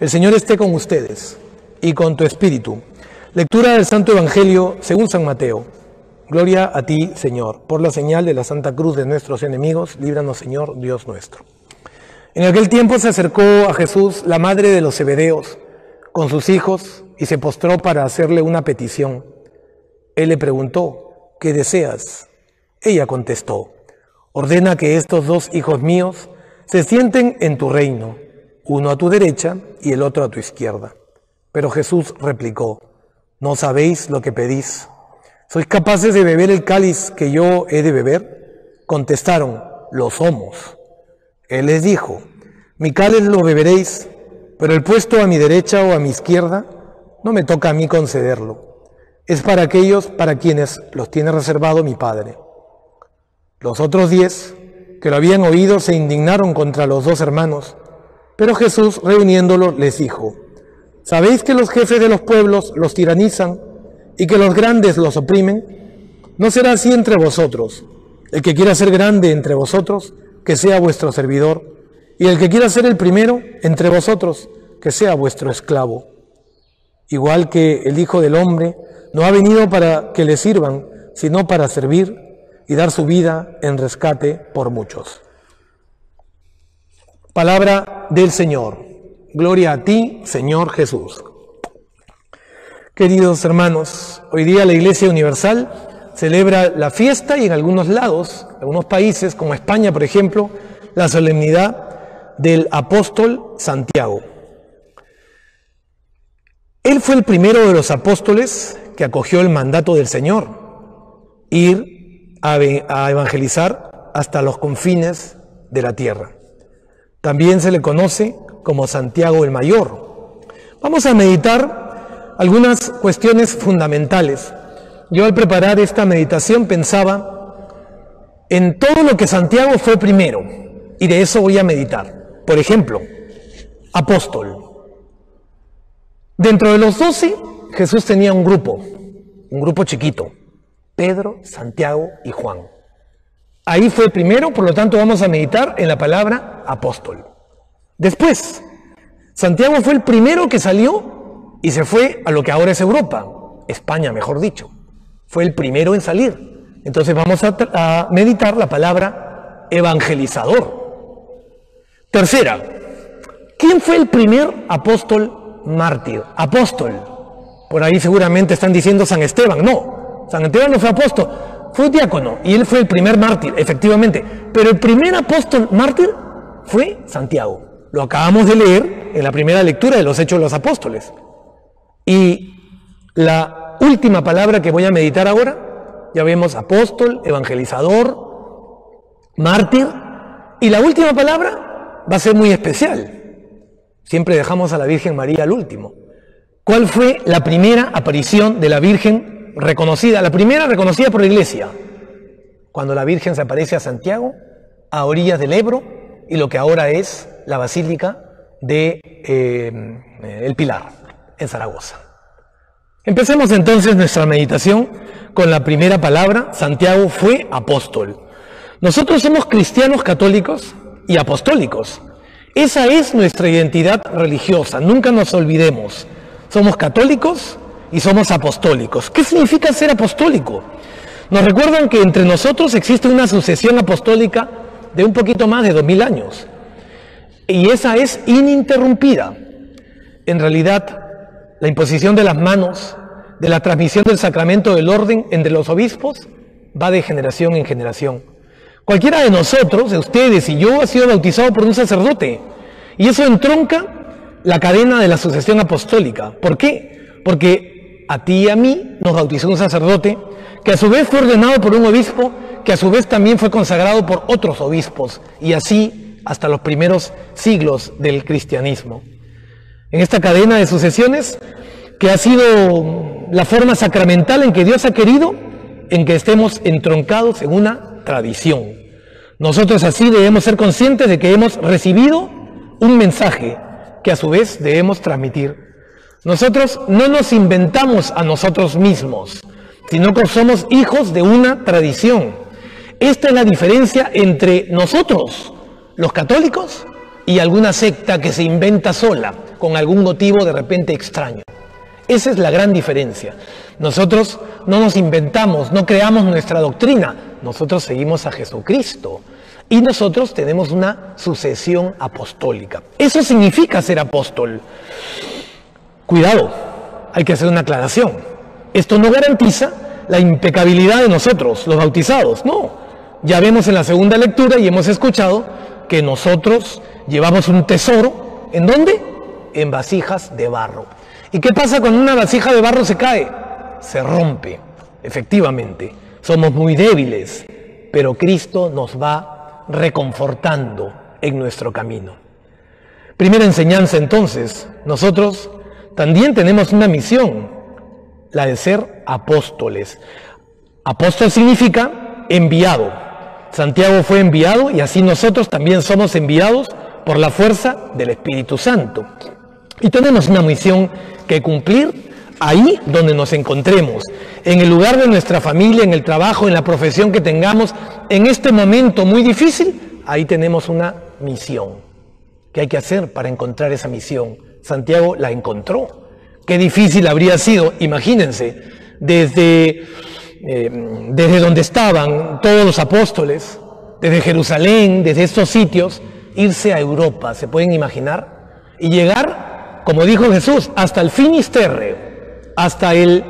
El Señor esté con ustedes y con tu espíritu. Lectura del Santo Evangelio según San Mateo. Gloria a ti, Señor. Por la señal de la Santa Cruz de nuestros enemigos, líbranos, Señor, Dios nuestro. En aquel tiempo se acercó a Jesús la madre de los Zebedeos con sus hijos y se postró para hacerle una petición. Él le preguntó, ¿qué deseas? Ella contestó, ordena que estos dos hijos míos se sienten en tu reino, uno a tu derecha y el otro a tu izquierda. Pero Jesús replicó, ¿no sabéis lo que pedís? ¿Sois capaces de beber el cáliz que yo he de beber? Contestaron, lo somos. Él les dijo, mi cáliz lo beberéis, pero el puesto a mi derecha o a mi izquierda no me toca a mí concederlo. Es para aquellos para quienes los tiene reservado mi Padre. Los otros 10 que lo habían oído se indignaron contra los dos hermanos, pero Jesús, reuniéndolos, les dijo, ¿sabéis que los jefes de los pueblos los tiranizan y que los grandes los oprimen? No será así entre vosotros. El que quiera ser grande entre vosotros, que sea vuestro servidor, y el que quiera ser el primero entre vosotros, que sea vuestro esclavo. Igual que el Hijo del Hombre no ha venido para que le sirvan, sino para servir y dar su vida en rescate por muchos. Palabra del Señor. Gloria a ti, Señor Jesús. Queridos hermanos, hoy día la Iglesia Universal celebra la fiesta y en algunos lados, en algunos países como España, por ejemplo, la solemnidad del apóstol Santiago. Él fue el primero de los apóstoles que acogió el mandato del Señor, ir a evangelizar hasta los confines de la tierra. También se le conoce como Santiago el Mayor. Vamos a meditar algunas cuestiones fundamentales. Yo al preparar esta meditación pensaba en todo lo que Santiago fue primero, y de eso voy a meditar. Por ejemplo, apóstol. Dentro de los 12, Jesús tenía un grupo chiquito, Pedro, Santiago y Juan. Ahí fue primero, por lo tanto vamos a meditar en la palabra apóstol. Después, Santiago fue el primero que salió y se fue a lo que ahora es Europa, España mejor dicho. Fue el primero en salir. Entonces vamos a meditar la palabra evangelizador. Tercera, ¿quién fue el primer apóstol mártir? Apóstol. Por ahí seguramente están diciendo San Esteban. No, San Esteban no fue apóstol, fue diácono y él fue el primer mártir, efectivamente. Pero el primer apóstol mártir fue Santiago. Lo acabamos de leer en la primera lectura de los Hechos de los Apóstoles. Y la última palabra que voy a meditar ahora, ya vemos apóstol, evangelizador, mártir, y la última palabra va a ser muy especial. Siempre dejamos a la Virgen María al último. ¿Cuál fue la primera aparición de la Virgen reconocida? La primera reconocida por la Iglesia. Cuando la Virgen se aparece a Santiago, a orillas del Ebro, y lo que ahora es la Basílica de El Pilar, en Zaragoza. Empecemos entonces nuestra meditación con la primera palabra. Santiago fue apóstol. Nosotros somos cristianos católicos y apostólicos. Esa es nuestra identidad religiosa, nunca nos olvidemos. Somos católicos y somos apostólicos. ¿Qué significa ser apostólico? Nos recuerdan que entre nosotros existe una sucesión apostólica de un poquito más de 2000 años. Y esa es ininterrumpida. En realidad, la imposición de las manos, de la transmisión del sacramento del orden entre los obispos, va de generación en generación. Cualquiera de nosotros, de ustedes y yo, ha sido bautizado por un sacerdote. Y eso entronca la cadena de la sucesión apostólica. ¿Por qué? Porque a ti y a mí nos bautizó un sacerdote que a su vez fue ordenado por un obispo, que a su vez también fue consagrado por otros obispos, y así hasta los primeros siglos del cristianismo. En esta cadena de sucesiones, que ha sido la forma sacramental en que Dios ha querido, en que estemos entroncados en una tradición. Nosotros así debemos ser conscientes de que hemos recibido un mensaje que a su vez debemos transmitir. Nosotros no nos inventamos a nosotros mismos, sino que somos hijos de una tradición. Esta es la diferencia entre nosotros, los católicos, y alguna secta que se inventa sola, con algún motivo de repente extraño. Esa es la gran diferencia. Nosotros no nos inventamos, no creamos nuestra doctrina, nosotros seguimos a Jesucristo y nosotros tenemos una sucesión apostólica. Eso significa ser apóstol. Cuidado, hay que hacer una aclaración. Esto no garantiza la impecabilidad de nosotros, los bautizados, no. Ya vemos en la segunda lectura y hemos escuchado que nosotros llevamos un tesoro, ¿en dónde? En vasijas de barro. ¿Y qué pasa cuando una vasija de barro se cae? Se rompe, efectivamente. Somos muy débiles, pero Cristo nos va reconfortando en nuestro camino. Primera enseñanza entonces, nosotros también tenemos una misión, la de ser apóstoles. Apóstol significa enviado. Santiago fue enviado y así nosotros también somos enviados por la fuerza del Espíritu Santo. Y tenemos una misión que cumplir ahí donde nos encontremos, en el lugar de nuestra familia, en el trabajo, en la profesión que tengamos, en este momento muy difícil, ahí tenemos una misión. ¿Qué hay que hacer para encontrar esa misión? Santiago la encontró. Qué difícil habría sido, imagínense, desde donde estaban todos los apóstoles, desde Jerusalén, desde estos sitios, irse a Europa, ¿se pueden imaginar? Y llegar, como dijo Jesús, hasta el finisterre, hasta el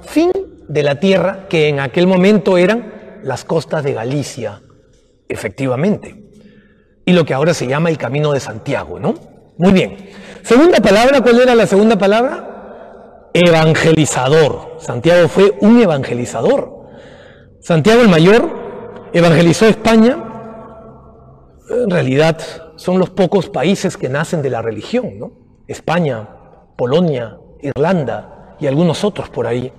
fin de la tierra, que en aquel momento eran las costas de Galicia, efectivamente. Y lo que ahora se llama el Camino de Santiago, ¿no? Muy bien. Segunda palabra, ¿cuál era la segunda palabra? Evangelizador. Santiago fue un evangelizador. Santiago el Mayor evangelizó España. En realidad son los pocos países que nacen de la religión, ¿no? España, Polonia, Irlanda y algunos otros por ahí.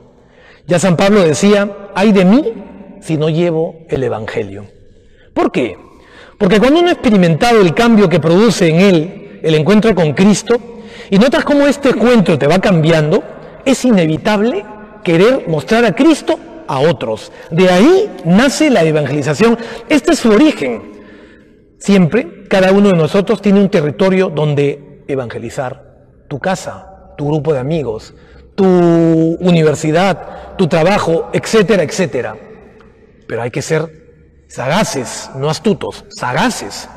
Ya San Pablo decía, ay de mí si no llevo el evangelio. ¿Por qué? Porque cuando uno ha experimentado el cambio que produce en él el encuentro con Cristo y notas cómo este encuentro te va cambiando, es inevitable querer mostrar a Cristo a otros. De ahí nace la evangelización. Este es su origen. Siempre, cada uno de nosotros tiene un territorio donde evangelizar. Tu casa, tu grupo de amigos, tu universidad, tu trabajo, etcétera, etcétera. Pero hay que ser sagaces, no astutos, sagaces,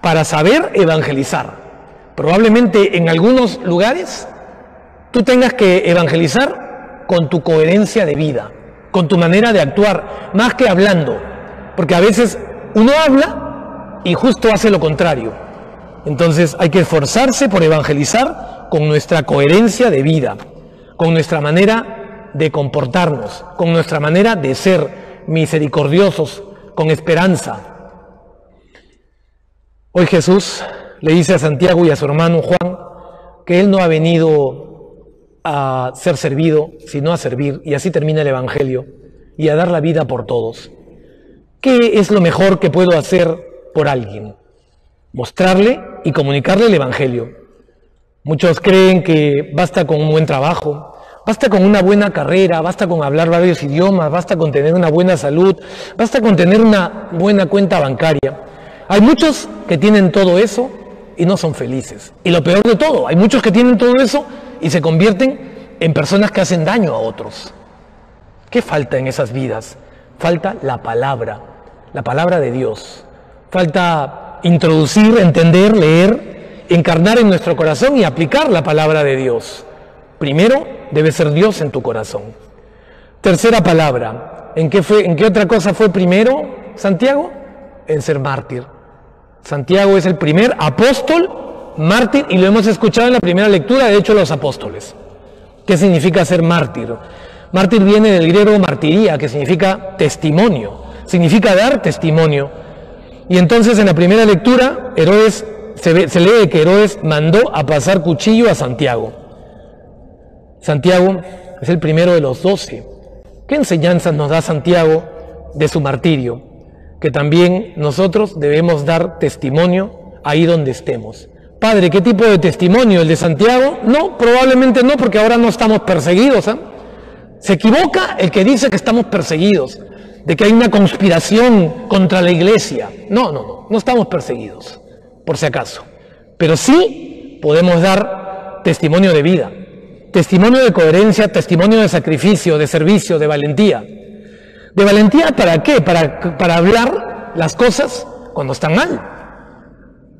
para saber evangelizar. Probablemente en algunos lugares tú tengas que evangelizar con tu coherencia de vida, con tu manera de actuar, más que hablando, porque a veces uno habla y justo hace lo contrario. Entonces hay que esforzarse por evangelizar con nuestra coherencia de vida, con nuestra manera de comportarnos, con nuestra manera de ser misericordiosos, con esperanza. Hoy Jesús le dice a Santiago y a su hermano Juan que Él no ha venido a ser servido, sino a servir, y así termina el Evangelio, y a dar la vida por todos. ¿Qué es lo mejor que puedo hacer por alguien? Mostrarle y comunicarle el Evangelio. Muchos creen que basta con un buen trabajo, basta con una buena carrera, basta con hablar varios idiomas, basta con tener una buena salud, basta con tener una buena cuenta bancaria. Hay muchos que tienen todo eso y no son felices. Y lo peor de todo, hay muchos que tienen todo eso y se convierten en personas que hacen daño a otros. ¿Qué falta en esas vidas? Falta la palabra de Dios. Falta introducir, entender, leer, encarnar en nuestro corazón y aplicar la palabra de Dios. Primero, debe ser Dios en tu corazón. Tercera palabra, ¿en qué otra cosa fue primero Santiago? En ser mártir. Santiago es el primer apóstol mártir y lo hemos escuchado en la primera lectura de Hechos de los Apóstoles. ¿Qué significa ser mártir? Mártir viene del griego martiría, que significa testimonio, significa dar testimonio. Y entonces en la primera lectura Herodes, se lee que Herodes mandó a pasar cuchillo a Santiago. Santiago es el primero de los 12. ¿Qué enseñanzas nos da Santiago de su martirio? Que también nosotros debemos dar testimonio ahí donde estemos. Padre, ¿qué tipo de testimonio? ¿El de Santiago? No, probablemente no, porque ahora no estamos perseguidos, ¿eh? Se equivoca el que dice que estamos perseguidos, de que hay una conspiración contra la iglesia. No estamos perseguidos, por si acaso. Pero sí podemos dar testimonio de vida, testimonio de coherencia, testimonio de sacrificio, de servicio, de valentía. ¿De valentía para qué? Para hablar las cosas cuando están mal,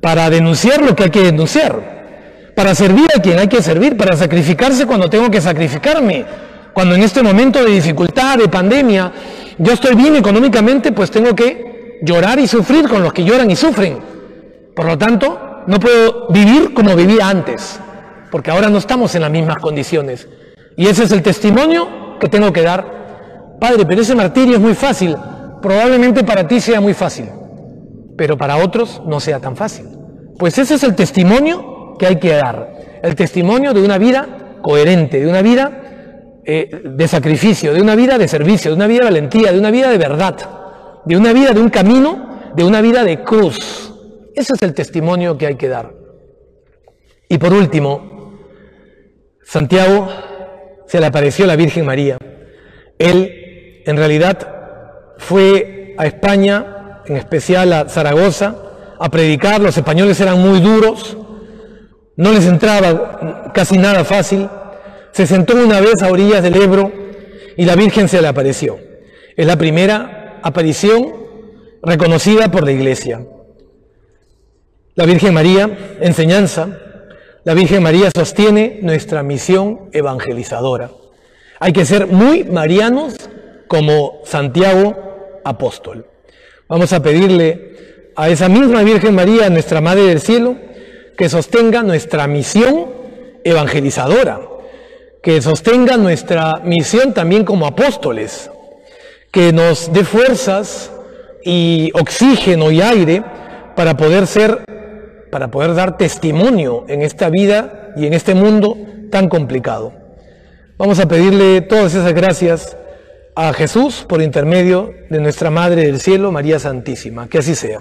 para denunciar lo que hay que denunciar, para servir a quien hay que servir, para sacrificarse cuando tengo que sacrificarme. Cuando en este momento de dificultad, de pandemia, yo estoy bien económicamente, pues tengo que llorar y sufrir con los que lloran y sufren. Por lo tanto, no puedo vivir como vivía antes, porque ahora no estamos en las mismas condiciones. Y ese es el testimonio que tengo que dar. Padre, pero ese martirio es muy fácil. Probablemente para ti sea muy fácil, pero para otros no sea tan fácil. Pues ese es el testimonio que hay que dar. El testimonio de una vida coherente, de una vida de sacrificio, de una vida de servicio, de una vida de valentía, de una vida de verdad, de una vida de un camino, de una vida de cruz. Ese es el testimonio que hay que dar. Y por último, Santiago se le apareció a la Virgen María. Él, en realidad, fue a España, en especial a Zaragoza, a predicar. Los españoles eran muy duros, no les entraba casi nada fácil. Se sentó una vez a orillas del Ebro y la Virgen se le apareció. Es la primera aparición reconocida por la Iglesia. La Virgen María, enseñanza, la Virgen María sostiene nuestra misión evangelizadora. Hay que ser muy marianos como Santiago apóstol. Vamos a pedirle a esa misma Virgen María, nuestra Madre del Cielo, que sostenga nuestra misión evangelizadora, que sostenga nuestra misión también como apóstoles, que nos dé fuerzas y oxígeno y aire para poder dar testimonio en esta vida y en este mundo tan complicado. Vamos a pedirle todas esas gracias a Jesús por intermedio de nuestra Madre del Cielo, María Santísima. Que así sea.